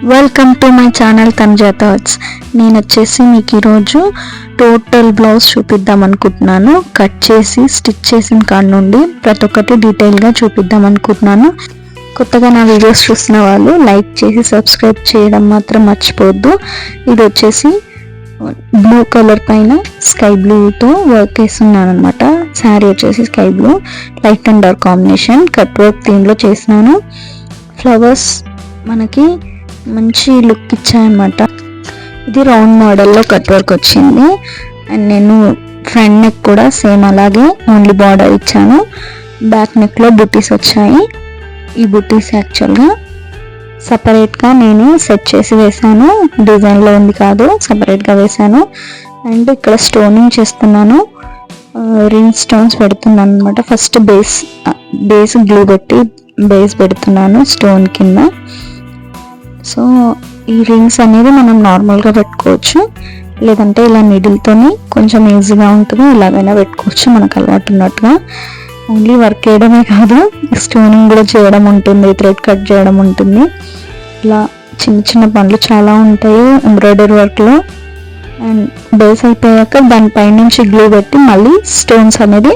Welcome to my channel Tanuja thoughts. నేను వచ్చేసి మీకు ఈరోజు టోటల్ బ్లౌజ్ చూపిద్దాం అనుకుంటున్నాను. కట్ చేసి స్టిచ్ చేసిన కాడ నుండి ప్రతి ఒక్కటి డీటెయిల్గా చూపిద్దాం అనుకుంటున్నాను. కొత్తగా నా వీడియోస్ చూసిన వాళ్ళు లైక్ చేసి సబ్స్క్రైబ్ చేయడం మాత్రం మర్చిపోవద్దు. ఇది వచ్చేసి బ్లూ కలర్ పైన స్కై బ్లూతో వర్క్ వేస్తున్నాను అనమాట. శారీ వచ్చేసి sky blue light and dark combination cut work థీమ్లో చేసినాను. ఫ్లవర్స్ మనకి మంచి లుక్ ఇచ్చాయన్నమాట. ఇది రౌండ్ మోడల్లో కట్ వర్క్ వచ్చింది. అండ్ నేను ఫ్రంట్ నెక్ కూడా సేమ్ అలాగే ఓన్లీ బార్డర్ ఇచ్చాను. బ్యాక్ నెక్లో బుటీస్ వచ్చాయి. ఈ బుటీస్ యాక్చువల్గా సపరేట్గా నేను సెట్ చేసి వేసాను, డిజైన్లో ఉంది కాదు, సపరేట్గా వేసాను. అండ్ ఇక్కడ స్టోనింగ్ చేస్తున్నాను, రింగ్ స్టోన్స్ పెడుతున్నాను అనమాట. ఫస్ట్ బేస్ గ్లూ పెట్టి బేస్ పెడుతున్నాను స్టోన్ కింద. సో ఈ రింగ్స్ అనేది మనం నార్మల్గా పెట్టుకోవచ్చు, లేదంటే ఇలా నీడిల్తోని కొంచెం ఈజీగా ఉంటుంది, ఇలాగైనా పెట్టుకోవచ్చు మనకు అలవాటు ఉన్నట్టుగా. ఓన్లీ వర్క్ చేయడమే కాదు, స్టోనింగ్ కూడా చేయడం ఉంటుంది, థ్రెడ్ కట్ చేయడం ఉంటుంది. ఇలా చిన్న చిన్న పనులు చాలా ఉంటాయి ఎంబ్రాయిడరీ వర్క్లో. అండ్ బేస్ అయిపోయాక దానిపై నుంచి గ్లూ పెట్టి మళ్ళీ స్టోన్స్ అనేది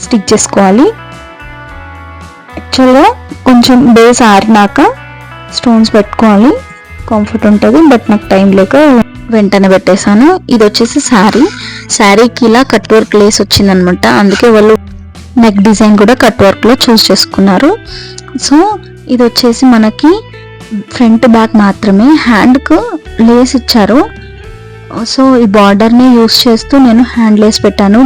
స్టిక్ చేసుకోవాలి. యాక్చువల్గా కొంచెం బేస్ ఆరినాక స్టోన్స్ పెట్టుకోవాలి, కంఫర్ట్ ఉంటుంది. బట్ నాకు టైం లేక వెంటనే పెట్టేశాను. ఇది వచ్చేసి శారీకి ఇలా కట్ వర్క్ లేస్ వచ్చిందనమాట. అందుకే వాళ్ళు నెక్ డిజైన్ కూడా కట్ వర్క్లో చూస్ చేసుకున్నారు. సో ఇది వచ్చేసి మనకి ఫ్రంట్ బ్యాక్ మాత్రమే, హ్యాండ్కు లేస్ ఇచ్చారు. సో ఈ బార్డర్ని యూస్ చేస్తూ నేను హ్యాండ్ లేస్ పెట్టాను.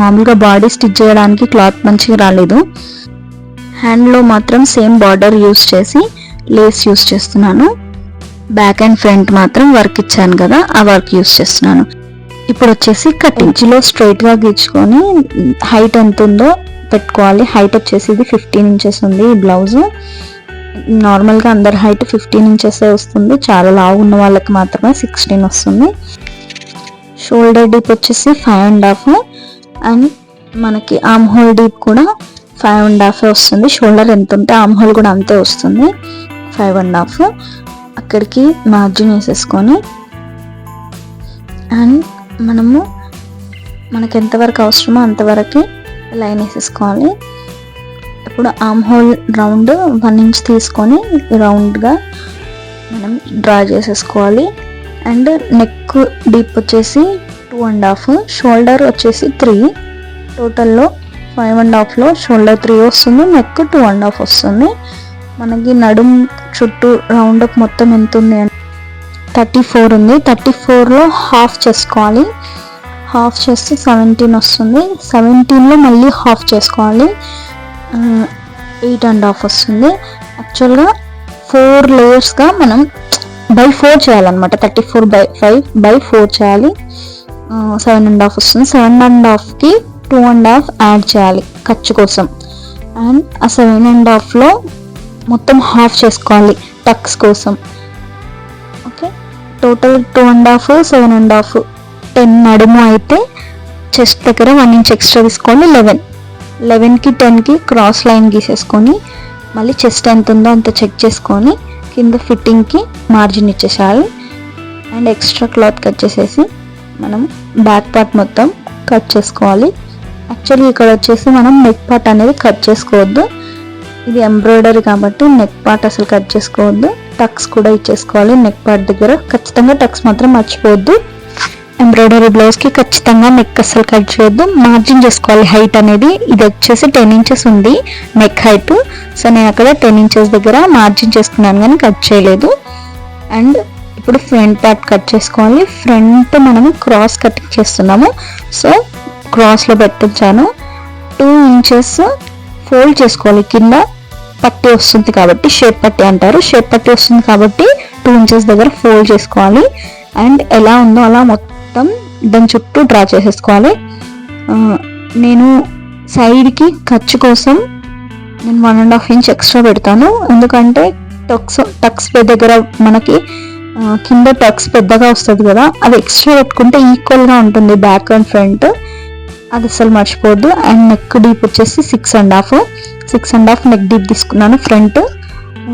మామూలుగా బాడీ స్టిచ్ చేయడానికి క్లాత్ మంచిగా రాలేదు. హ్యాండ్లో మాత్రం సేమ్ బార్డర్ యూస్ చేసి లేస్ యూస్ చేస్తున్నాను. బ్యాక్ అండ్ ఫ్రంట్ మాత్రం వర్క్ ఇచ్చాను కదా, ఆ వర్క్ యూస్ చేస్తున్నాను. ఇప్పుడు వచ్చేసి కటింగ్లో స్ట్రైట్గా గీచుకొని హైట్ ఎంత ఉందో పెట్టుకోవాలి. హైట్ వచ్చేసి ఇది 15 ఇంచెస్ ఉంది ఈ బ్లౌజ్. నార్మల్గా అందరి హైట్ 15 ఇంచెస్ వస్తుంది, చాలా లావు ఉన్న వాళ్ళకి మాత్రమే 16 వస్తుంది. షోల్డర్ డీప్ వచ్చేసి 5.5 అండ్ మనకి ఆర్మ్ హోల్ డీప్ కూడా 5.5 వస్తుంది. షోల్డర్ ఎంత ఉంటే ఆర్మ్ హోల్ కూడా అంతే వస్తుంది, 5.5. అక్కడికి మార్జిన్ వేసేసుకొని అండ్ మనకి ఎంతవరకు అవసరమో అంతవరకు లైన్ వేసేసుకోవాలి. ఇప్పుడు ఆర్మ్ హోల్ రౌండ్ 1 ఇంచ్ తీసుకొని రౌండ్గా మనం డ్రా చేసేసుకోవాలి. అండ్ నెక్ డీప్ వచ్చేసి 2.5, షోల్డర్ వచ్చేసి 3. టోటల్లో 5.5లో షోల్డర్ 3 వస్తుంది, నెక్ 2.5 వస్తుంది. మనకి నడుం చుట్టూ రౌండ్ అప్ మొత్తం ఎంత ఉంది అంటే 34 ఉంది. 34లో హాఫ్ చేసుకోవాలి. హాఫ్ చేస్తే 17 వస్తుంది. 17లో మళ్ళీ హాఫ్ చేసుకోవాలి, 8.5 వస్తుంది. యాక్చువల్గా 4 లేయర్స్గా మనం by 4 చేయాలన్నమాట. 34/5/4 చేయాలి, 7.5 వస్తుంది. 7.5కి 2.5 యాడ్ చేయాలి ఖర్చు కోసం. అండ్ ఆ 7.5లో మొత్తం హాఫ్ చేసుకోవాలి టక్స్ కోసం. ఓకే, టోటల్ 2.5 7.5 10 నడుము అయితే చెస్ట్ దగ్గర 1 ఇంచ్ ఎక్స్ట్రా తీసుకోవాలి. 11కి 10కి క్రాస్ లైన్ గీసేసుకొని మళ్ళీ చెస్ట్ ఎంత ఉందో అంత చెక్ చేసుకొని కింద ఫిట్టింగ్కి మార్జిన్ ఇచ్చేసేయాలి. అండ్ ఎక్స్ట్రా క్లాత్ కట్ చేసేసి మనం బ్యాక్ పార్ట్ మొత్తం కట్ చేసుకోవాలి. యాక్చువల్లీ ఇక్కడ వచ్చేసి మనం నెక్ పార్ట్ అనేది కట్ చేసుకోవద్దు, ఇది ఎంబ్రాయిడరీ కాబట్టి నెక్ పార్ట్ అసలు కట్ చేసుకోవద్దు. టక్స్ కూడా ఇచ్చేసుకోవాలి నెక్ పార్ట్ దగ్గర. ఖచ్చితంగా టక్స్ మాత్రం మర్చిపోవద్దు. ఎంబ్రాయిడరీ బ్లౌజ్కి ఖచ్చితంగా నెక్ అసలు కట్ చేయొద్దు, మార్జిన్ చేసుకోవాలి హైట్ అనేది. ఇది వచ్చేసి 10 ఇంచెస్ ఉంది నెక్ హైట్. సో నేను అక్కడ 10 ఇంచెస్ దగ్గర మార్జిన్ చేసుకున్నాను కానీ కట్ చేయలేదు. అండ్ ఇప్పుడు ఫ్రంట్ పార్ట్ కట్ చేసుకోవాలి. ఫ్రంట్ మనము క్రాస్ కటింగ్ చేస్తున్నాము, సో క్రాస్లో పెట్టించాను. 2 ఇంచెస్ ఫోల్డ్ చేసుకోవాలి. కింద పట్టి వస్తుంది కాబట్టి షేప్ పట్టి అంటారు, షేప్ పట్టి వస్తుంది కాబట్టి 2 ఇంచెస్ దగ్గర ఫోల్డ్ చేసుకోవాలి. అండ్ ఎలా ఉందో అలా మొత్తం దాని చుట్టూ డ్రా చేసేసుకోవాలి. నేను సైడ్కి ఖర్చు కోసం నేను 1.5 ఇంచ్ ఎక్స్ట్రా పెడతాను, ఎందుకంటే టక్స్ దగ్గర మనకి కింద టక్స్ పెద్దగా వస్తుంది కదా, అది ఎక్స్ట్రా పెట్టుకుంటే ఈక్వల్గా ఉంటుంది బ్యాక్ అండ్ ఫ్రంట్. అది అసలు మర్చిపోవద్దు. అండ్ నెక్ డీప్ వచ్చేసి 6.5 నెక్ డీప్ తీసుకున్నాను. ఫ్రంట్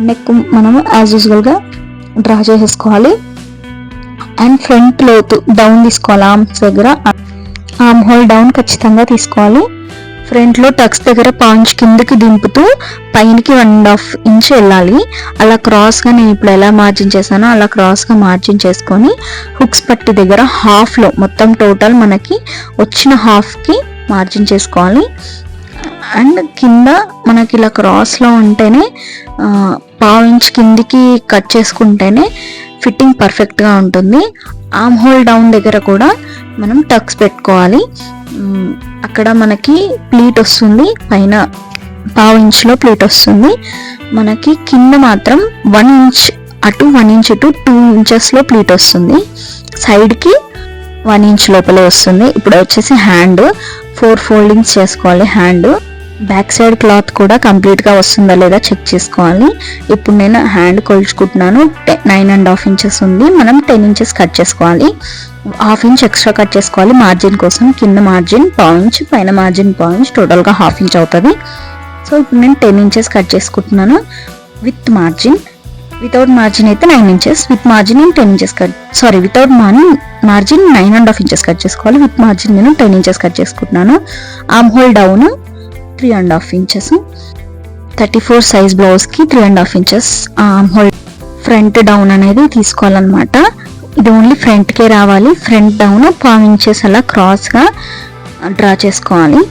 నెక్ మనము యాజ్ యూజువల్గా డ్రా చేసేసుకోవాలి. అండ్ ఫ్రంట్ లోతు డౌన్ తీసుకోవాలి. ఆర్మ్స్ దగ్గర ఆర్మ్ హోల్ డౌన్ ఖచ్చితంగా తీసుకోవాలి. ఫ్రంట్లో టక్స్ దగ్గర పాంచ్ కిందకి దింపుతూ పైనకి 1.5 ఇంచ్ వెళ్ళాలి. అలా క్రాస్గా నేను ఇప్పుడు ఎలా మార్జిన్ చేశానో అలా క్రాస్గా మార్జిన్ చేసుకొని హుక్స్ పట్టి దగ్గర హాఫ్లో మొత్తం టోటల్ మనకి వచ్చిన హాఫ్కి మార్జిన్ చేసుకోవాలి. అండ్ కింద మనకి ఇలా క్రాస్లో ఉంటేనే 1/2 ఇంచ్ కిందికి కట్ చేసుకుంటేనే ఫిట్టింగ్ పర్ఫెక్ట్గా ఉంటుంది. ఆర్మ్ హోల్ డౌన్ దగ్గర కూడా మనం టక్స్ పెట్టుకోవాలి. అక్కడ మనకి ప్లీట్ వస్తుంది, పైన 1/2 ఇంచ్లో ప్లీట్ వస్తుంది. మనకి కింద మాత్రం 1 ఇంచ్ అటు 1 ఇంచ్ ఇటు 2 ఇంచెస్లో ప్లీట్ వస్తుంది. సైడ్కి 1 ఇంచ్ లోపలే వస్తుంది. ఇప్పుడు వచ్చేసి హ్యాండ్ 4 ఫోల్డింగ్స్ చేసుకోవాలి. హ్యాండ్ బ్యాక్ సైడ్ క్లాత్ కూడా కంప్లీట్గా వస్తుందా లేదా చెక్ చేసుకోవాలి. ఇప్పుడు నేను హ్యాండ్ కొలుచుకుంటున్నాను. 9.5 ఇంచెస్ ఉంది. మనం 10 ఇంచెస్ కట్ చేసుకోవాలి. 1/2 ఇంచ్ ఎక్స్ట్రా కట్ చేసుకోవాలి మార్జిన్ కోసం. కింద మార్జిన్ 1/2 ఇంచ్, పైన మార్జిన్ 1/2 ఇంచ్, టోటల్గా 1/2 ఇంచ్ అవుతుంది. సో ఇప్పుడు నేను 10 ఇంచెస్ కట్ చేసుకుంటున్నాను విత్ మార్జిన్. వితౌట్ మార్జిన్ అయితే 9 ఇంచెస్, విత్ మార్జిన్ నేను 10 inches without margin 9.5 inches cut చేసుకోవాలి. విత్ మార్జిన్ నేను 10 ఇంచెస్ కట్ చేసుకుంటున్నాను. Arm whole down 3.5 inches. 34 size బ్లౌజ్కి 3.5 inches arm whole. Front down అనేది తీసుకోవాలన్నమాట. ఇది ఓన్లీ ఫ్రంట్కే రావాలి. ఫ్రంట్ డౌన్ 1/2 ఇంచెస్ అలా క్రాస్గా డ్రా చేసుకోవాలి.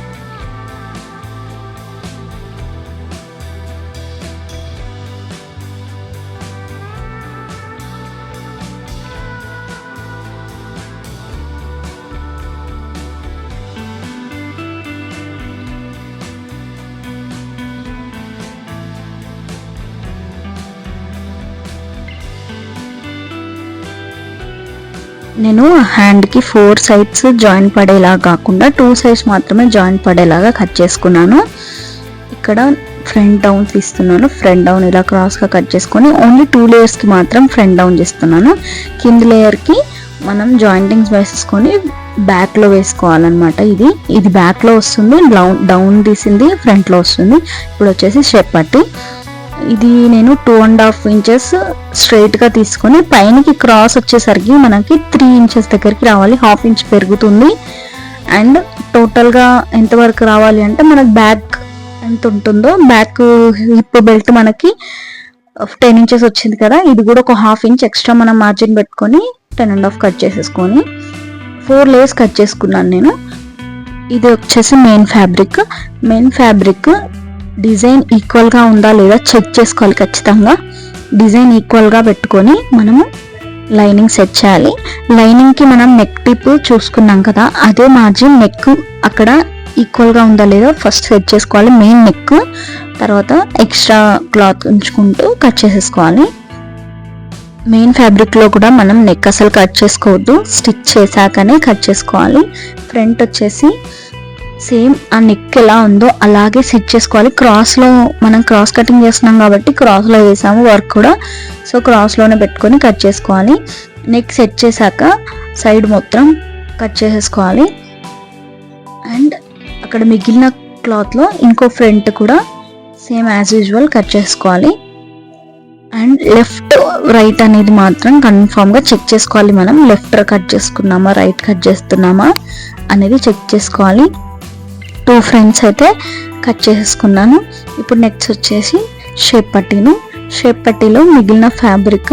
నేను హ్యాండ్కి 4 సైడ్స్ జాయింట్ పడేలా కాకుండా 2 సైడ్స్ మాత్రమే జాయింట్ పడేలాగా కట్ చేసుకున్నాను. ఇక్కడ ఫ్రంట్ డౌన్ తీస్తున్నాను. ఫ్రంట్ డౌన్ ఇలా క్రాస్గా కట్ చేసుకొని ఓన్లీ 2 లేయర్స్కి మాత్రం ఫ్రంట్ డౌన్ చేస్తున్నాను. కింది లేయర్కి మనం జాయింటింగ్స్ వేసేసుకొని బ్యాక్లో వేసుకోవాలన్నమాట. ఇది బ్యాక్లో వస్తుంది, డౌన్ తీసింది ఫ్రంట్లో వస్తుంది. ఇప్పుడు వచ్చేసి షేప్ పట్టి ఇది నేను 2.5 ఇంచెస్ స్ట్రైట్గా తీసుకొని పైనకి క్రాస్ వచ్చేసరికి మనకి 3 ఇంచెస్ దగ్గరికి రావాలి. 1/2 ఇంచ్ పెరుగుతుంది. అండ్ టోటల్గా ఎంతవరకు రావాలి అంటే మనకి బ్యాక్ ఎంత ఉంటుందో, బ్యాక్ హిప్ బెల్ట్ మనకి 10 ఇంచెస్ వచ్చింది కదా, ఇది కూడా ఒక 1/2 ఇంచ్ ఎక్స్ట్రా మనం మార్జిన్ పెట్టుకొని 10.5 కట్ చేసేసుకొని 4 లేయర్స్ కట్ చేసుకున్నాను నేను. ఇది వచ్చేసి మెయిన్ ఫ్యాబ్రిక్ డిజైన్ ఈక్వల్గా ఉందా లేదా చెక్ చేసుకోవాలి. ఖచ్చితంగా డిజైన్ ఈక్వల్గా పెట్టుకొని మనము లైనింగ్ సెట్ చేయాలి. లైనింగ్కి మనం నెక్ టిప్ చూసుకున్నాం కదా, అదే మార్జిన్ నెక్ అక్కడ ఈక్వల్గా ఉందా లేదా ఫస్ట్ సెట్ చేసుకోవాలి. మెయిన్ నెక్ తర్వాత ఎక్స్ట్రా క్లాత్ ఉంచుకుంటూ కట్ చేసేసుకోవాలి. మెయిన్ ఫ్యాబ్రిక్లో కూడా మనం నెక్ అసలు కట్ చేసుకోవద్దు, స్టిచ్ చేశాకనే కట్ చేసుకోవాలి. ఫ్రంట్ వచ్చేసి సేమ్ ఆ నెక్ ఎలా ఉందో అలాగే సెట్ చేసుకోవాలి. క్రాస్లో మనం క్రాస్ కటింగ్ చేస్తున్నాం కాబట్టి క్రాస్లో వేసాము వర్క్ కూడా, సో క్రాస్లోనే పెట్టుకొని కట్ చేసుకోవాలి. నెక్ సెట్ చేశాక సైడ్ మొత్తం కట్ చేసేసుకోవాలి. అండ్ అక్కడ మిగిలిన క్లాత్లో ఇంకో ఫ్రంట్ కూడా సేమ్ యాజ్ యూజువల్ కట్ చేసుకోవాలి. అండ్ లెఫ్ట్ రైట్ అనేది మాత్రం కన్ఫామ్గా చెక్ చేసుకోవాలి. మనం లెఫ్ట్ కట్ చేసుకున్నామా రైట్ కట్ చేస్తున్నామా అనేది చెక్ చేసుకోవాలి. 2 ఫ్రంట్స్ అయితే కట్ చేసేసుకున్నాను. ఇప్పుడు నెక్స్ట్ వచ్చేసి షేప్ పట్టీలో మిగిలిన ఫ్యాబ్రిక్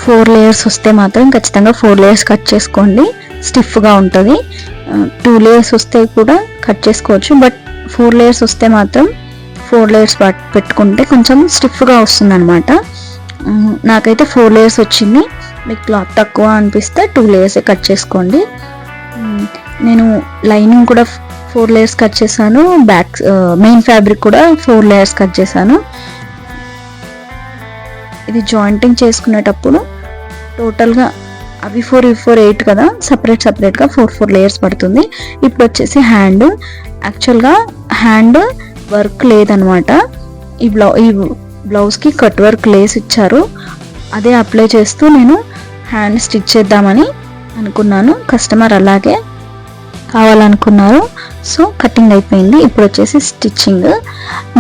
4 లేయర్స్ వస్తే మాత్రం ఖచ్చితంగా 4 లేయర్స్ కట్ చేసుకోండి, స్టిఫ్గా ఉంటుంది. 2 లేయర్స్ వస్తే కూడా కట్ చేసుకోవచ్చు, బట్ 4 లేయర్స్ వస్తే మాత్రం 4 లేయర్స్ పెట్టుకుంటే కొంచెం స్టిఫ్గా వస్తుంది అనమాట. నాకైతే 4 లేయర్స్ వచ్చింది. మీకు క్లాత్ తక్కువ అనిపిస్తే 2 లేయర్స్ కట్ చేసుకోండి. నేను లైనింగ్ కూడా 4 లేయర్స్ కట్ చేశాను, బ్యాక్ మెయిన్ ఫ్యాబ్రిక్ కూడా 4 లేయర్స్ కట్ చేశాను. ఇది జాయింటింగ్ చేసుకునేటప్పుడు టోటల్గా అవి 4 ఇవి 4 8 కదా, సపరేట్గా 4 లేయర్స్ పడుతుంది. ఇప్పుడు వచ్చేసి హ్యాండ్. యాక్చువల్గా హ్యాండ్ వర్క్ లేదనమాట. ఈ బ్లౌజ్కి కట్ వర్క్ లేస్ ఇచ్చారు, అదే అప్లై చేస్తూ నేను హ్యాండ్ స్టిచ్ చేద్దామని అనుకున్నాను. కస్టమర్ అలాగే కావాలనుకున్నారు, సో కటింగ్ అయిపోయింది. ఇప్పుడు వచ్చేసి స్టిచ్చింగ్.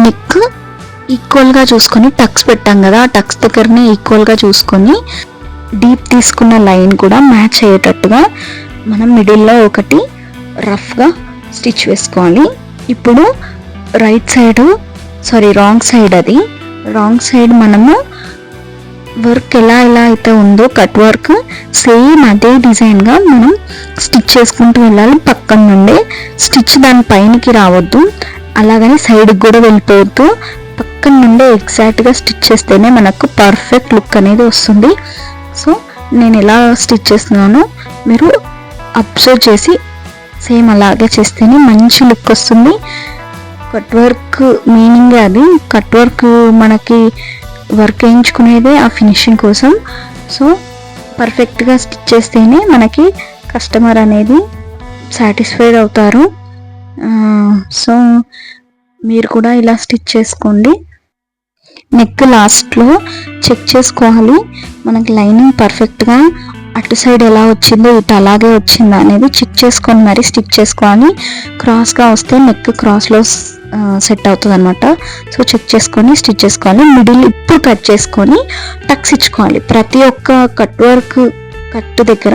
నెక్ ఈక్వల్గా చూసుకొని టక్స్ పెట్టాం కదా, ఆ టక్స్ దగ్గరనే ఈక్వల్గా చూసుకొని డీప్ తీసుకున్న లైన్ కూడా మ్యాచ్ అయ్యేటట్టుగా మనం మిడిల్లో ఒకటి రఫ్గా స్టిచ్ వేసుకోవాలి. ఇప్పుడు రాంగ్ సైడ్, అది రాంగ్ సైడ్ మనము వర్క్ ఎలా అయితే ఉందో కట్ వర్క్ సేమ్ అదే డిజైన్గా మనం స్టిచ్ చేసుకుంటూ వెళ్ళాలి. పక్కన నుండి స్టిచ్ దాని పైనకి రావద్దు, అలాగని సైడ్కి కూడా వెళ్ళిపోవద్దు. పక్కన నుండి ఎగ్జాక్ట్గా స్టిచ్ చేస్తేనే మనకు పర్ఫెక్ట్ లుక్ అనేది వస్తుంది. సో నేను ఎలా స్టిచ్ చేస్తున్నానో మీరు అబ్జర్వ్ చేసి సేమ్ అలాగే చేస్తేనే మంచి లుక్ వస్తుంది. కట్ వర్క్ మీనింగే అది. కట్ వర్క్ మనకి వర్క్ వేయించుకునేదే ఆ ఫినిషింగ్ కోసం. సో పర్ఫెక్ట్గా స్టిచ్ చేస్తేనే మనకి కస్టమర్ అనేది సాటిస్ఫైడ్ అవుతారు. సో మీరు కూడా ఇలా స్టిచ్ చేసుకోండి. నెక్ లాస్ట్లో చెక్ చేసుకోవాలి, మనకి లైనింగ్ పర్ఫెక్ట్గా అటు సైడ్ ఎలా వచ్చిందో ఇటు అలాగే వచ్చిందా అనేది చెక్ చేసుకొని మరి స్టిచ్ చేసుకోవాలి. క్రాస్గా వస్తే నెక్ క్రాస్లో సెట్ అవుతుంది అనమాట. సో చెక్ చేసుకొని స్టిచ్ చేసుకోవాలి. మిడిల్ ఇప్పుడు కట్ చేసుకొని టక్స్ ఇచ్చుకోవాలి. ప్రతి ఒక్క కట్ దగ్గర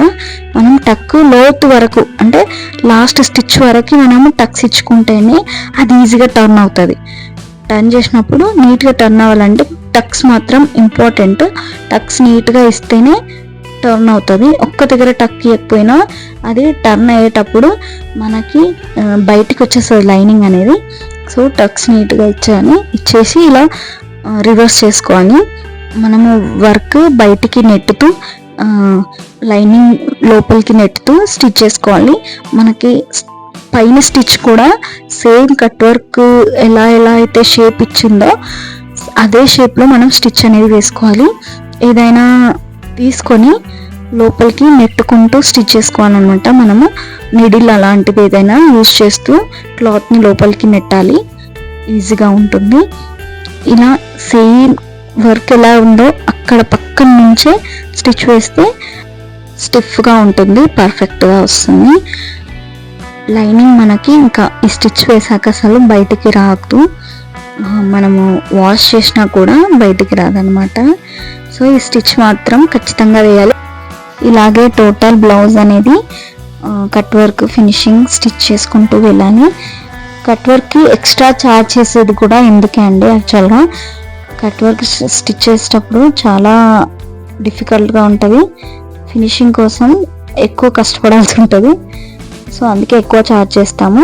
మనం టక్ లోతు వరకు, అంటే లాస్ట్ స్టిచ్ వరకు మనము టక్స్ ఇచ్చుకుంటేనే అది ఈజీగా టర్న్ అవుతుంది. టర్న్ చేసినప్పుడు నీట్గా టర్న్ అవ్వాలంటే టక్స్ మాత్రం ఇంపార్టెంట్. టక్స్ నీట్గా ఇస్తేనే టర్న్ అవుతుంది. ఒక్క దగ్గర టక్ ఇవ్వకపోయినా అది టర్న్ అయ్యేటప్పుడు మనకి బయటికి వచ్చేస్తుంది లైనింగ్ అనేది. సో టక్స్ నీట్గా ఇచ్చేసి ఇలా రివర్స్ చేసుకోవాలి. మనము వర్క్ బయటికి నెట్టుతూ లైనింగ్ లోపలికి నెట్టుతూ స్టిచ్ చేసుకోవాలి. మనకి పైన స్టిచ్ కూడా సేమ్ కట్ వర్క్ ఎలా అయితే షేప్ ఇచ్చిందో అదే షేప్లో మనం స్టిచ్ అనేది వేసుకోవాలి. ఏదైనా తీసుకొని లోపలికి నెట్టుకుంటూ స్టిచ్ చేసుకోవాలన్నమాట. మనము నీడిల్ అలాంటిది ఏదైనా యూజ్ చేస్తూ క్లాత్ని లోపలికి నెట్టాలి, ఈజీగా ఉంటుంది. ఇలా సేమ్ వర్క్ ఎలా ఉందో అక్కడ పక్కన నుంచే స్టిచ్ వేస్తే స్టిఫ్గా ఉంటుంది, పర్ఫెక్ట్గా వస్తుంది. లైనింగ్ మనకి ఇంకా ఈ స్టిచ్ వేసాక అసలు బయటికి రాదు, మనము వాష్ చేసినా కూడా బయటికి రాదనమాట. సో ఈ స్టిచ్ మాత్రం ఖచ్చితంగా వేయాలి. ఇలాగే టోటల్ బ్లౌజ్ అనేది కట్ వర్క్ ఫినిషింగ్ స్టిచ్ చేసుకుంటూ వెళ్ళాలి. కట్ వర్క్కి ఎక్స్ట్రా ఛార్జ్ చేసేది కూడా ఎందుకే అండి, యాక్చువల్గా కట్ వర్క్ స్టిచ్ చేసేటప్పుడు చాలా డిఫికల్ట్గా ఉంటుంది. ఫినిషింగ్ కోసం ఎక్కువ కష్టపడాల్సి ఉంటుంది. సో అందుకే ఎక్కువ ఛార్జ్ చేస్తాము.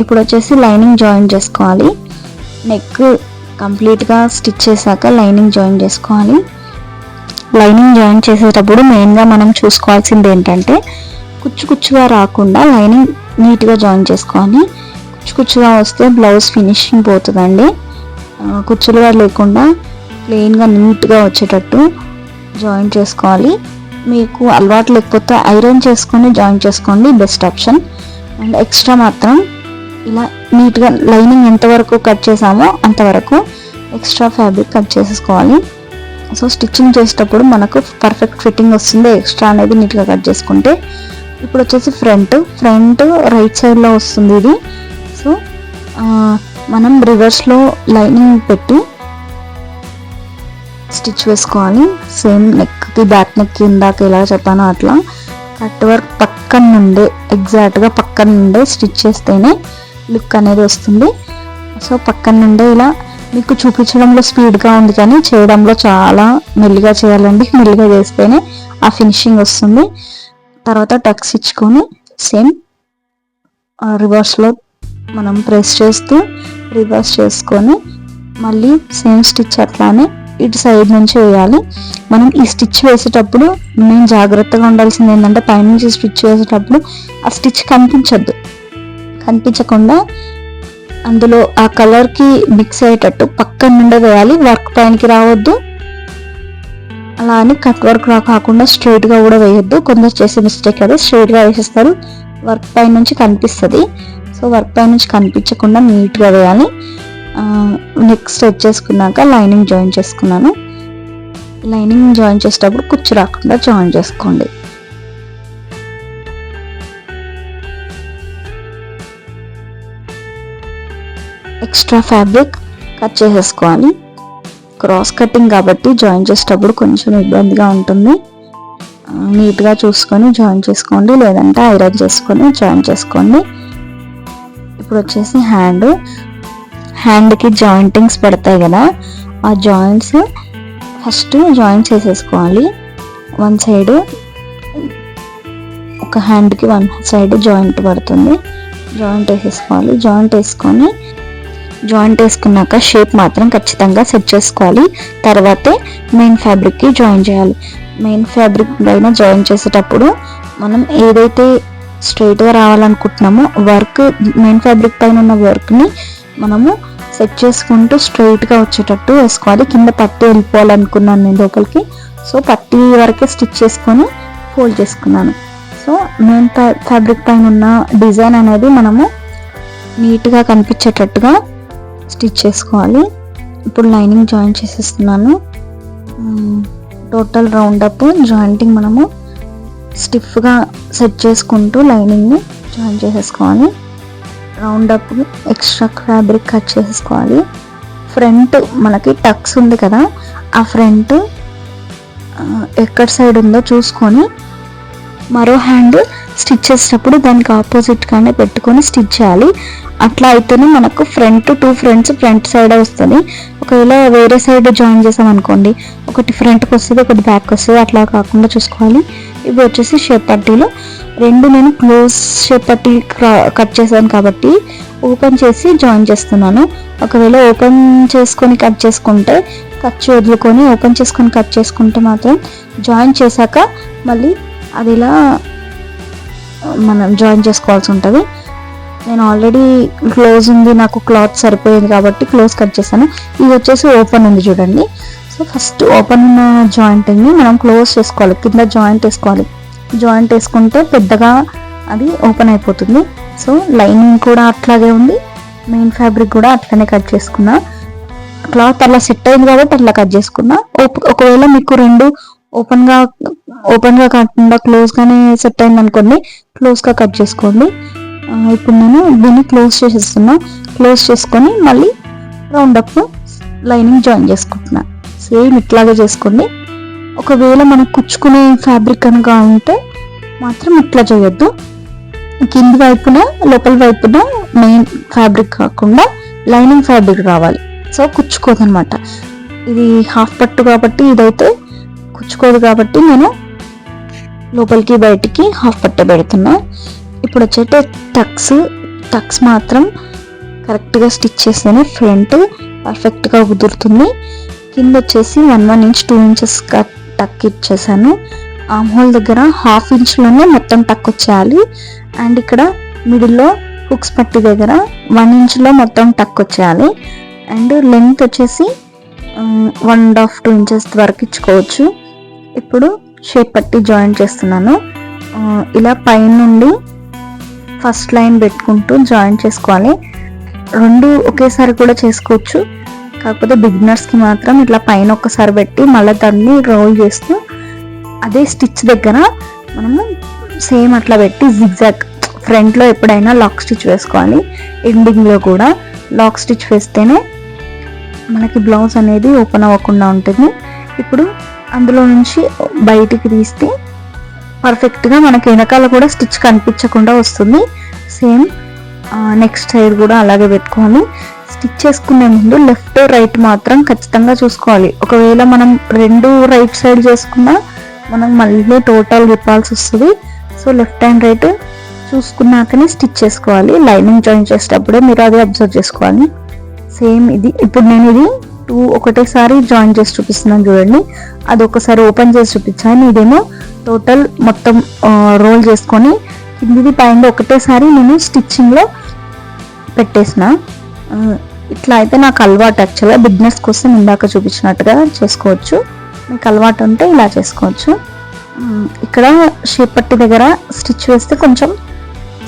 ఇప్పుడు వచ్చేసి లైనింగ్ జాయిన్ చేసుకోవాలి. నెక్ కంప్లీట్గా స్టిచ్ చేశాక లైనింగ్ జాయిన్ చేసుకోవాలి. లైనింగ్ జాయిన్ చేసేటప్పుడు మెయిన్గా మనం చూసుకోవాల్సింది ఏంటంటే కుచ్చుగా రాకుండా లైనింగ్ నీట్గా జాయిన్ చేసుకోవాలి. కుచ్చుగా వస్తే బ్లౌజ్ ఫినిషింగ్ పోతుందండి. కుచ్చులుగా లేకుండా ప్లెయిన్గా నీట్గా వచ్చేటట్టు జాయిన్ చేసుకోవాలి. మీకు అలవాటు లేకపోతే ఐరన్ చేసుకొని జాయిన్ చేసుకోండి, బెస్ట్ ఆప్షన్. అండ్ ఎక్స్ట్రా మాత్రం ఇలా నీట్గా లైనింగ్ ఎంతవరకు కట్ చేసామో అంతవరకు ఎక్స్ట్రా ఫ్యాబ్రిక్ కట్ చేసేసుకోవాలి. సో స్టిచ్చింగ్ చేసేటప్పుడు మనకు పర్ఫెక్ట్ ఫిట్టింగ్ వస్తుంది. ఎక్స్ట్రా అనేది నీట్గా కట్ చేసుకుంటే. ఇప్పుడు వచ్చేసి ఫ్రంట్ రైట్ సైడ్లో వస్తుంది ఇది. సో మనం రివర్స్లో లైనింగ్ పెట్టి స్టిచ్ వేసుకోవాలి. సేమ్ నెక్కి బ్యాక్ నెక్కి ఇందాక ఎలా చెప్పానో అట్లా కట్ వర్క్ పక్కన నుండే ఎగ్జాక్ట్గా పక్కన నుండే స్టిచ్ చేస్తేనే లుక్ అనేది వస్తుంది. సో పక్కన నుండే ఇలా మీకు చూపించడంలో స్పీడ్గా ఉంది కానీ చేయడంలో చాలా మెల్లిగా చేయాలండి. మెల్లిగా చేస్తేనే ఆ ఫినిషింగ్ వస్తుంది. తర్వాత టక్స్ ఇచ్చుకొని సేమ్ రివర్స్లో మనం ప్రెస్ చేస్తూ రివర్స్ చేసుకొని మళ్ళీ సేమ్ స్టిచ్ అట్లానే ఇటు సైడ్ నుంచి వేయాలి. మనం ఈ స్టిచ్ వేసేటప్పుడు మేము జాగ్రత్తగా ఉండాల్సింది ఏంటంటే పైనుంచి స్టిచ్ వేసేటప్పుడు ఆ స్టిచ్ కనిపించకుండా అందులో ఆ కలర్కి మిక్స్ అయ్యేటట్టు పక్కన నుండే వేయాలి. వర్క్ పైనకి రావద్దు, అలా అని కట్ వర్క్ కాకుండా స్ట్రైట్గా కూడా వేయొద్దు. కొందరు చేసే మిస్టేక్ అది, స్ట్రైట్గా వేసేస్తారు, వర్క్ పై నుంచి కనిపిస్తుంది. సో వర్క్ పై నుంచి కనిపించకుండా నీట్గా వేయాలి. నెక్స్ట్ స్టిచ్ చేసుకున్నాక లైనింగ్ జాయిన్ చేసుకున్నాను. లైనింగ్ జాయిన్ చేసేటప్పుడు కుచ్చు రాకుండా జాయిన్ చేసుకోండి. ఎక్స్ట్రా ఫ్యాబ్రిక్ కట్ చేసేసుకోవాలి. క్రాస్ కటింగ్ కాబట్టి జాయిన్ చేసేటప్పుడు కొంచెం ఇబ్బందిగా ఉంటుంది. నీట్గా చూసుకొని జాయిన్ చేసుకోండి, లేదంటే ఐరన్ చేసుకొని జాయిన్ చేసుకోండి. ఇప్పుడు వచ్చేసి హ్యాండ్కి జాయింటింగ్స్ పడతాయి కదా, ఆ జాయింట్స్ ఫస్ట్ జాయిన్ చేసేసుకోవాలి. వన్ సైడ్ ఒక హ్యాండ్కి వన్ సైడ్ జాయింట్ పడుతుంది, జాయింట్ వేసేసుకోవాలి. జాయింట్ వేసుకున్నాక షేప్ మాత్రం ఖచ్చితంగా సెట్ చేసుకోవాలి. తర్వాతే మెయిన్ ఫ్యాబ్రిక్కి జాయిన్ చేయాలి. మెయిన్ ఫ్యాబ్రిక్ పైన జాయిన్ చేసేటప్పుడు మనం ఏదైతే స్ట్రైట్గా రావాలనుకుంటున్నామో వర్క్, మెయిన్ ఫ్యాబ్రిక్ పైన ఉన్న వర్క్ని మనము సెట్ చేసుకుంటూ స్ట్రైట్గా వచ్చేటట్టు వేసుకోవాలి. కింద పట్టి వెళ్ళిపోవాలనుకున్నాను నేను లోపలికి, సో పట్టి వరకే స్టిచ్ చేసుకొని ఫోల్డ్ చేసుకున్నాను. సో మెయిన్ ఫ్యాబ్రిక్ పైన ఉన్న డిజైన్ అనేది మనము నీట్గా కనిపించేటట్టుగా స్టిచ్ చేసుకోవాలి. ఇప్పుడు లైనింగ్ జాయిన్ చేసేస్తున్నాను. టోటల్ రౌండ్ అప్ జాయింటింగ్ మనము స్టిఫ్గా సెట్ చేసుకుంటూ లైనింగ్ని జాయిన్ చేసేసుకోవాలి. Round up extra fabric cut చేసేసుకోవాలి. ఫ్రంట్ మనకి టక్స్ ఉంది కదా, ఆ ఫ్రంట్ ఎక్కడ సైడ్ ఉందో చూసుకొని మరో హ్యాండ్ స్టిచ్ చేసేటప్పుడు దానికి ఆపోజిట్గానే పెట్టుకొని స్టిచ్ చేయాలి. అట్లా అయితేనే మనకు ఫ్రంట్ ఫ్రంట్ సైడ్ వస్తుంది. ఒకవేళ వేరే సైడ్ జాయిన్ చేసాం అనుకోండి, ఒకటి ఫ్రంట్కి వస్తుంది, ఒకటి బ్యాక్ వస్తుంది, అట్లా కాకుండా చూసుకోవాలి. ఇవి వచ్చేసి షేప్ పట్టీలు. రెండు నేను క్లోజ్ షేప్ పట్టీ కట్ చేశాను కాబట్టి ఓపెన్ చేసి జాయిన్ చేస్తున్నాను. ఒకవేళ ఓపెన్ చేసుకొని కట్ చేసుకుంటే ఖర్చు వదులుకొని ఓపెన్ చేసుకొని కట్ చేసుకుంటే మాత్రం జాయిన్ చేశాక మళ్ళీ అది ఇలా మనం జాయిన్ చేసుకోవాల్సి ఉంటుంది. నేను ఆల్రెడీ క్లోజ్ ఉంది, నాకు క్లాత్ సరిపోయింది కాబట్టి క్లోజ్ కట్ చేశాను. ఇది వచ్చేసి ఓపెన్ ఉంది చూడండి. సో ఫస్ట్ ఓపెన్ ఉన్న జాయింటింగ్ని మనం క్లోజ్ చేసుకోవాలి, కింద జాయింట్ వేసుకోవాలి. జాయింట్ వేసుకుంటే పెద్దగా అది ఓపెన్ అయిపోతుంది. సో లైనింగ్ కూడా అట్లాగే ఉంది, మెయిన్ ఫ్యాబ్రిక్ కూడా అట్లనే కట్ చేసుకున్నా. క్లాత్ అలా సెట్ అయింది కాబట్టి అట్లా కట్ చేసుకున్నా. ఒకవేళ మీకు రెండు ఓపెన్గా కాకుండా క్లోజ్గానే సెట్ అయింది అనుకోండి, క్లోజ్గా కట్ చేసుకోండి. ఇప్పుడు నేను దీన్ని క్లోజ్ చేసేస్తున్నా. క్లోజ్ చేసుకొని మళ్ళీ రౌండ్ అప్ లైనింగ్ జాయిన్ చేసుకుంటున్నా. సేమ్ ఇట్లాగే చేసుకోండి. ఒకవేళ మనకు కుచ్చుకునే ఫ్యాబ్రిక్ కనుక ఉంటే మాత్రం ఇట్లా చేయొద్దు. కింది వైపున లోపల వైపున మెయిన్ ఫ్యాబ్రిక్ కాకుండా లైనింగ్ ఫ్యాబ్రిక్ రావాలి. సో కుచ్చుకోదనమాట. ఇది హాఫ్ పట్టు కాబట్టి ఇదైతే కుచ్చుకోదు కాబట్టి నేను లోపలికి బయటికి హాఫ్ పట్టే పెడుతున్నా. ఇప్పుడు వచ్చేటే టక్స్ మాత్రం కరెక్ట్గా స్టిచ్ చేస్తేనే ఫ్రంట్ పర్ఫెక్ట్గా కుదురుతుంది. కింద వచ్చేసి 1 ఇంచ్ 2 ఇంచెస్ టక్ ఇచ్చేసాను. ఆమ్ హోల్ దగ్గర 1/2 ఇంచ్లోనే మొత్తం టక్ వచ్చేయాలి. అండ్ ఇక్కడ మిడిల్లో హుక్స్ పట్టి దగ్గర 1 ఇంచ్లో మొత్తం టక్ వచ్చేయాలి. అండ్ లెంత్ వచ్చేసి 1.5-2 ఇంచెస్ వరకు ఇచ్చుకోవచ్చు. ఇప్పుడు షేప్ పట్టి జాయిన్ చేస్తున్నాను. ఇలా పైనుండి ఫస్ట్ లైన్ పెట్టుకుంటూ జాయిన్ చేసుకోవాలి. రెండు ఒకేసారి కూడా చేసుకోవచ్చు, కాకపోతే బిగినర్స్కి మాత్రం ఇట్లా పైన ఒక్కసారి పెట్టి మళ్ళీ దాన్ని రోల్ చేస్తూ అదే స్టిచ్ దగ్గర మనము సేమ్ అట్లా పెట్టి జిగ్జాగ్ ఫ్రంట్లో ఎప్పుడైనా లాక్ స్టిచ్ వేసుకోవాలి. ఎండింగ్లో కూడా లాక్ స్టిచ్ వేస్తేనే మనకి బ్లౌజ్ అనేది ఓపెన్ అవ్వకుండా ఉంటుంది. ఇప్పుడు అందులో నుంచి బయటికి తీస్తే పర్ఫెక్ట్గా మనకి వెనకాల కూడా స్టిచ్ కనిపించకుండా వస్తుంది. సేమ్ నెక్స్ట్ సైడ్ కూడా అలాగే పెట్టుకోవాలి. స్టిచ్ చేసుకునే ముందు లెఫ్ట్ రైట్ మాత్రం ఖచ్చితంగా చూసుకోవాలి. ఒకవేళ మనం రెండు రైట్ సైడ్ చేసుకున్నా మనం మళ్ళీ టోటల్ విప్పాల్సి వస్తుంది. సో లెఫ్ట్ అండ్ రైట్ చూసుకున్నాకనే స్టిచ్ చేసుకోవాలి. లైనింగ్ జాయిన్ చేసేటప్పుడే మీరు అది అబ్జర్వ్ చేసుకోవాలి. సేమ్ ఇది ఇప్పుడు నేను ఇది 2 ఒకటేసారి జాయిన్ చేసి చూపిస్తున్నాను చూడండి. అది ఒకసారి ఓపెన్ చేసి చూపించాను. ఇదేమో టోటల్ మొత్తం రోల్ చేసుకొని కిందిది పైన ఒకటేసారి నేను స్టిచ్చింగ్లో పెట్టేసిన. ఇట్లా అయితే నాకు అలవాటు. యాక్చువల్గా బిగినర్స్ కోసం ఇందాక చూపించినట్టుగా చేసుకోవచ్చు. మీకు అలవాటు ఉంటే ఇలా చేసుకోవచ్చు. ఇక్కడ షేప్ పట్టి దగ్గర స్టిచ్ వేస్తే కొంచెం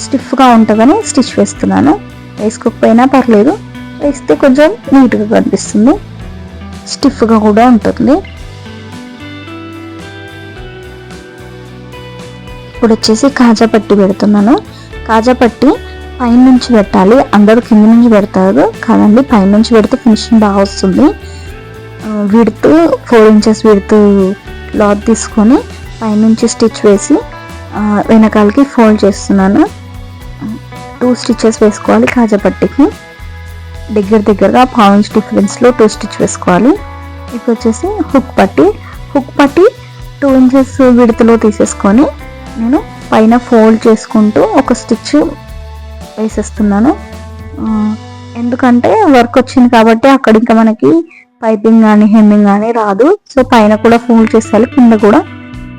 స్టిఫ్గా ఉంటుందని స్టిచ్ వేస్తున్నాను. వేసుకోకపోయినా పర్లేదు, వేస్తే కొంచెం నీట్గా కనిపిస్తుంది, స్టిఫ్గా కూడా ఉంటుంది. ఇప్పుడు వచ్చేసి కాజా పట్టి పెడుతున్నాను. కాజా పట్టి పైనుంచి పెట్టాలి, అందరూ కింద నుంచి పెడతారు కాదండి, పైనుంచి పెడితే ఫినిషింగ్ బాగా వస్తుంది. విడ్త్ 4 ఇంచెస్ విడ్త్ క్లాత్ తీసుకొని పైనుంచి స్టిచ్ వేసి వెనకాలకి ఫోల్డ్ చేస్తున్నాను. 2 స్టిచెస్ వేసుకోవాలి. కాజాపట్టికి దగ్గరగా 1/2 ఇంచ్ డిఫరెన్స్లో 2 స్టిచ్ వేసుకోవాలి. ఇప్పుడు వచ్చేసి హుక్ పట్టి 2 ఇంచెస్ విడతలో తీసేసుకొని నేను పైన ఫోల్డ్ చేసుకుంటూ ఒక స్టిచ్ వేసేస్తున్నాను. ఎందుకంటే వర్క్ వచ్చింది కాబట్టి అక్కడ ఇంకా మనకి పైపింగ్ కానీ హెమ్మింగ్ కానీ రాదు. సో పైన కూడా ఫోల్డ్ చేసేయాలి, కింద కూడా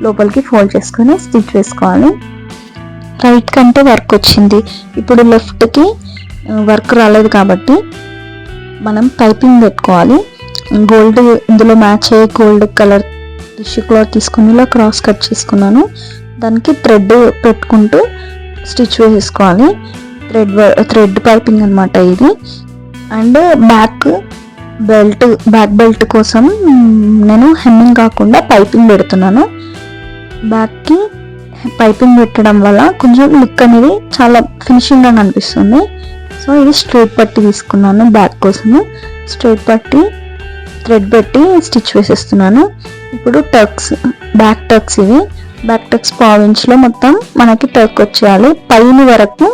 లోపలికి ఫోల్డ్ చేసుకొని స్టిచ్ వేసుకోవాలి. రైట్ కంటే వర్క్ వచ్చింది, ఇప్పుడు లెఫ్ట్కి వర్క్ రాలేదు కాబట్టి మనం పైపింగ్ పెట్టుకోవాలి. గోల్డ్ ఇందులో మ్యాచ్ అయ్యే గోల్డ్ కలర్ టిష్యూ క్లాత్ తీసుకుని ఇలా క్రాస్ కట్ చేసుకున్నాను. దానికి థ్రెడ్ పెట్టుకుంటూ స్టిచ్ వేసుకోవాలి. థ్రెడ్ పైపింగ్ అనమాట ఇది. అండ్ బ్యాక్ బెల్ట్ కోసం నేను హెమ్మింగ్ కాకుండా పైపింగ్ పెడుతున్నాను. బ్యాక్కి పైపింగ్ పెట్టడం వల్ల కొంచెం లుక్ అనేది చాలా ఫినిషింగ్గా కనిపిస్తుంది. సో ఇది స్ట్రైట్ పట్టి తీసుకున్నాను బ్యాక్ కోసము. స్ట్రైట్ పట్టి థ్రెడ్ పెట్టి స్టిచ్ వేసేస్తున్నాను. ఇప్పుడు బ్యాక్ టక్స్ ఇవి. బ్యాక్ టక్స్ 1/2 ఇంచ్లో మొత్తం మనకి టక్ వచ్చేయాలి. పైన వరకు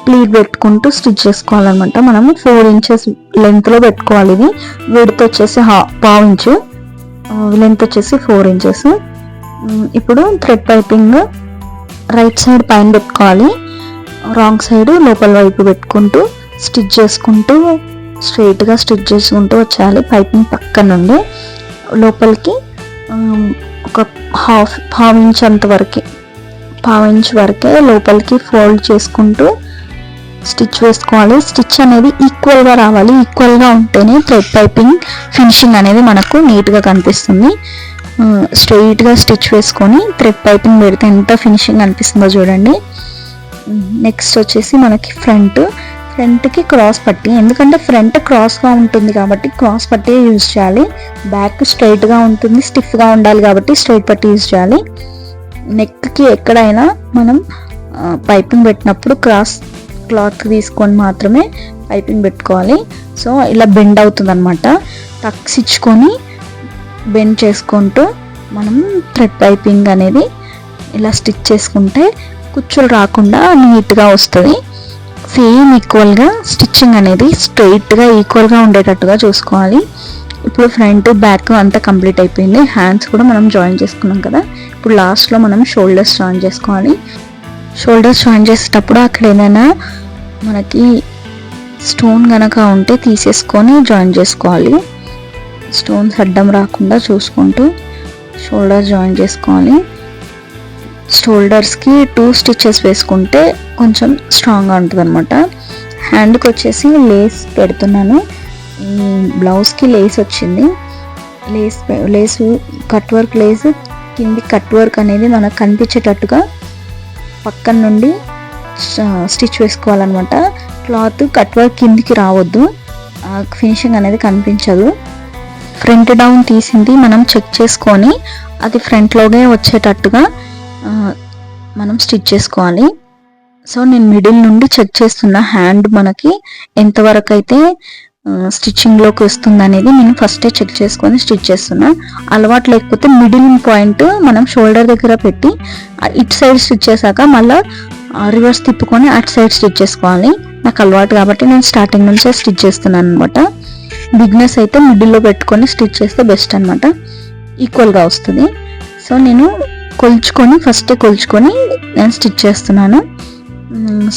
ప్లీట్ పెట్టుకుంటూ స్టిచ్ చేసుకోవాలన్నమాట. మనము 4 ఇంచెస్ లెంత్లో పెట్టుకోవాలి. ఇది విడ్త్ వచ్చేసి 1/2 ఇంచు, లెంత్ వచ్చేసి 4 ఇంచెస్. ఇప్పుడు థ్రెడ్ పైపింగ్ రైట్ సైడ్ పైన పెట్టుకోవాలి, రాంగ్ సైడ్ లోపల వైపు పెట్టుకుంటూ స్టిచ్ చేసుకుంటూ స్ట్రైట్గా స్టిచ్ చేసుకుంటూ వచ్చేయాలి. పైపింగ్ పక్క నుండి లోపలికి ఒక హాఫ్ ఇంచ్ అంతవరకు 1/2 ఇంచ్ వరకే లోపలికి ఫోల్డ్ చేసుకుంటూ స్టిచ్ వేసుకోవాలి. స్టిచ్ అనేది ఈక్వల్గా రావాలి. ఈక్వల్గా ఉంటేనే థ్రెడ్ పైపింగ్ ఫినిషింగ్ అనేది మనకు నీట్గా కనిపిస్తుంది. స్ట్రెయిట్గా స్టిచ్ వేసుకొని థ్రెడ్ పైపింగ్ పెడితే ఎంత ఫినిషింగ్ అనిపిస్తుందో చూడండి. నెక్స్ట్ వచ్చేసి మనకి ఫ్రంట్కి క్రాస్ పట్టి, ఎందుకంటే ఫ్రంట్ క్రాస్గా ఉంటుంది కాబట్టి క్రాస్ పట్టి యూజ్ చేయాలి. బ్యాక్ స్ట్రైట్గా ఉంటుంది, స్టిఫ్గా ఉండాలి కాబట్టి స్ట్రైట్ పట్టి యూజ్ చేయాలి. నెక్కి ఎక్కడైనా మనం పైపింగ్ పెట్టినప్పుడు క్రాస్ క్లాత్ తీసుకొని మాత్రమే పైపింగ్ పెట్టుకోవాలి. సో ఇలా బెండ్ అవుతుంది అనమాట. టక్స్ ఇచ్చుకొని బెండ్ చేసుకుంటూ మనం థ్రెడ్ పైపింగ్ అనేది ఇలా స్టిచ్ చేసుకుంటే కుచ్చులు రాకుండా నీట్గా వస్తుంది. సేమ్ ఈక్వల్గా స్టిచ్చింగ్ అనేది స్ట్రైట్గా ఈక్వల్గా ఉండేటట్టుగా చూసుకోవాలి. ఇప్పుడు ఫ్రంట్ బ్యాక్ అంతా కంప్లీట్ అయిపోయింది. హ్యాండ్స్ కూడా మనం జాయిన్ చేసుకున్నాం కదా. ఇప్పుడు లాస్ట్లో మనం షోల్డర్స్ జాయిన్ చేసుకోవాలి. షోల్డర్స్ జాయిన్ చేసేటప్పుడు అక్కడ ఏదైనా మనకి స్టోన్ కనుక ఉంటే తీసేసుకొని జాయిన్ చేసుకోవాలి. స్టోన్స్ అడ్డం రాకుండా చూసుకుంటూ షోల్డర్ జాయిన్ చేసుకోవాలి. షోల్డర్స్కి 2 స్టిచెస్ వేసుకుంటే కొంచెం స్ట్రాంగ్గా ఉంటుంది అనమాట. హ్యాండ్కి వచ్చేసి లేస్ పెడుతున్నాను. ఈ బ్లౌజ్కి లేస్ వచ్చింది. లేస్ కట్ వర్క్ లేస్ కింది కట్ వర్క్ అనేది మనకు కనిపించేటట్టుగా పక్కన నుండి స్టిచ్ వేసుకోవాలన్నమాట. క్లాత్ కట్ వర్క్ కిందికి రావద్దు, ఫినిషింగ్ అనేది కనిపించదు. ఫ్రంట్ డౌన్ తీసింది మనం చెక్ చేసుకొని అది ఫ్రంట్లోనే వచ్చేటట్టుగా మనం స్టిచ్ చేసుకోవాలి. సో నేను మిడిల్ నుండి చెక్ చేస్తున్న హ్యాండ్ మనకి ఎంతవరకు అయితే స్టిచ్చింగ్లోకి వస్తుంది అనేది నేను ఫస్టే చెక్ చేసుకొని స్టిచ్ చేస్తున్నా. అలవాటు లేకపోతే మిడిల్ పాయింట్ మనం షోల్డర్ దగ్గర పెట్టి ఇటు సైడ్ స్టిచ్ చేశాక మళ్ళీ రివర్స్ తిప్పుకొని అటు సైడ్ స్టిచ్ చేసుకోవాలి. నాకు అలవాటు కాబట్టి నేను స్టార్టింగ్ నుంచే స్టిచ్ చేస్తున్నాను అనమాట. బిగ్నెస్ అయితే మిడిల్లో పెట్టుకొని స్టిచ్ చేస్తే బెస్ట్ అనమాట, ఈక్వల్గా వస్తుంది. సో నేను ఫస్టే కొలుచుకొని నేను స్టిచ్ చేస్తున్నాను.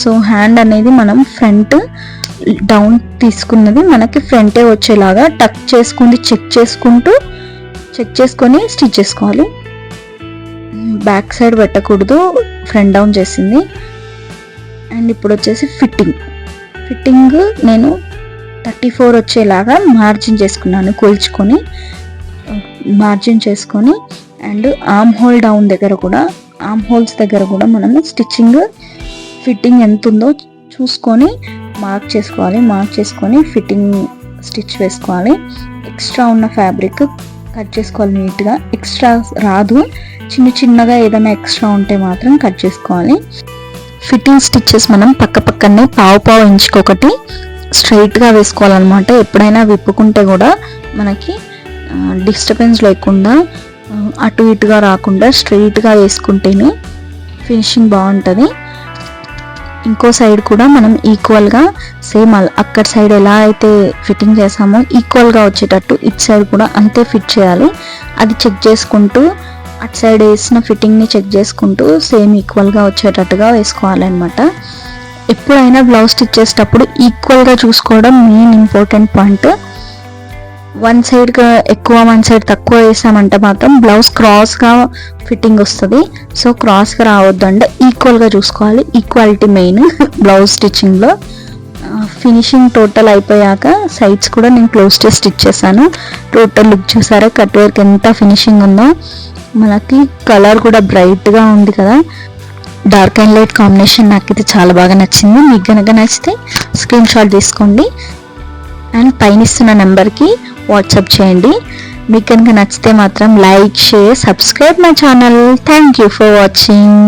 సో హ్యాండ్ అనేది మనం ఫ్రంట్ డౌన్ తీసుకున్నది మనకి ఫ్రంటే వచ్చేలాగా టక్ చేసుకుంది చెక్ చేసుకొని స్టిచ్ చేసుకోవాలి. బ్యాక్ సైడ్ పెట్టకూడదు, ఫ్రంట్ డౌన్ చేసింది. అండ్ ఇప్పుడు వచ్చేసి ఫిట్టింగ్ నేను 34 వచ్చేలాగా మార్జిన్ చేసుకున్నాను. కొలుచుకొని మార్జిన్ చేసుకొని అండ్ ఆర్మ్ హోల్ డౌన్ దగ్గర కూడా ఆర్మ్ హోల్స్ దగ్గర కూడా మనము ఫిట్టింగ్ ఎంత ఉందో చూసుకొని మార్క్ చేసుకొని ఫిట్టింగ్ స్టిచ్ వేసుకోవాలి. ఎక్స్ట్రా ఉన్న ఫ్యాబ్రిక్ కట్ చేసుకోవాలి నీట్గా. ఎక్స్ట్రా రాదు, చిన్నగా ఏదైనా ఎక్స్ట్రా ఉంటే మాత్రం కట్ చేసుకోవాలి. ఫిట్టింగ్ స్టిచ్చెస్ మనం పక్కనే పావు ఇంచుకొకటి స్ట్రైట్గా వేసుకోవాలన్నమాట. ఎప్పుడైనా విప్పుకుంటే కూడా మనకి డిస్టర్బెన్స్ లేకుండా అటు ఇటుగా రాకుండా స్ట్రైట్గా వేసుకుంటేనే ఫినిషింగ్ బాగుంటుంది. ఇంకో సైడ్ కూడా మనం ఈక్వల్గా సేమ్ అక్కడ సైడ్ ఎలా అయితే ఫిట్టింగ్ చేసామో ఈక్వల్గా వచ్చేటట్టు ఇటు సైడ్ కూడా అంతే ఫిట్ చేయాలి. అది చెక్ చేసుకుంటూ అటు సైడ్ వేసిన ఫిట్టింగ్ని చెక్ చేసుకుంటూ సేమ్ ఈక్వల్గా వచ్చేటట్టుగా వేసుకోవాలన్నమాట. ఎప్పుడైనా బ్లౌజ్ స్టిచ్ చేసేటప్పుడు ఈక్వల్గా చూసుకోవడం మెయిన్ ఇంపార్టెంట్ పాయింట్. వన్ సైడ్గా ఎక్కువ వన్ సైడ్ తక్కువ వేసామంటే మాత్రం బ్లౌజ్ క్రాస్గా ఫిట్టింగ్ వస్తుంది. సో క్రాస్గా రావద్దు అంటే ఈక్వల్గా చూసుకోవాలి. ఈక్వాలిటీ మెయిన్ బ్లౌజ్ స్టిచ్చింగ్లో. ఫినిషింగ్ టోటల్ అయిపోయాక సైడ్స్ కూడా నేను క్లోజ్ చేసి స్టిచ్ చేశాను. టోటల్ లుక్ చూసారా కట్ వర్క్ ఎంత ఫినిషింగ్ ఉందో. మనకి కలర్ కూడా బ్రైట్గా ఉంది కదా. డార్క్ అండ్ లైట్ కాంబినేషన్ నాకైతే చాలా బాగా నచ్చింది. మీకు కనుక నచ్చితే స్క్రీన్ షాట్ తీసుకోండి అండ్ పైన ఇస్తున్న నెంబర్కి వాట్సాప్ చేయండి. మీకు కనుక నచ్చితే మాత్రం like, share, subscribe my channel. Thank you for watching.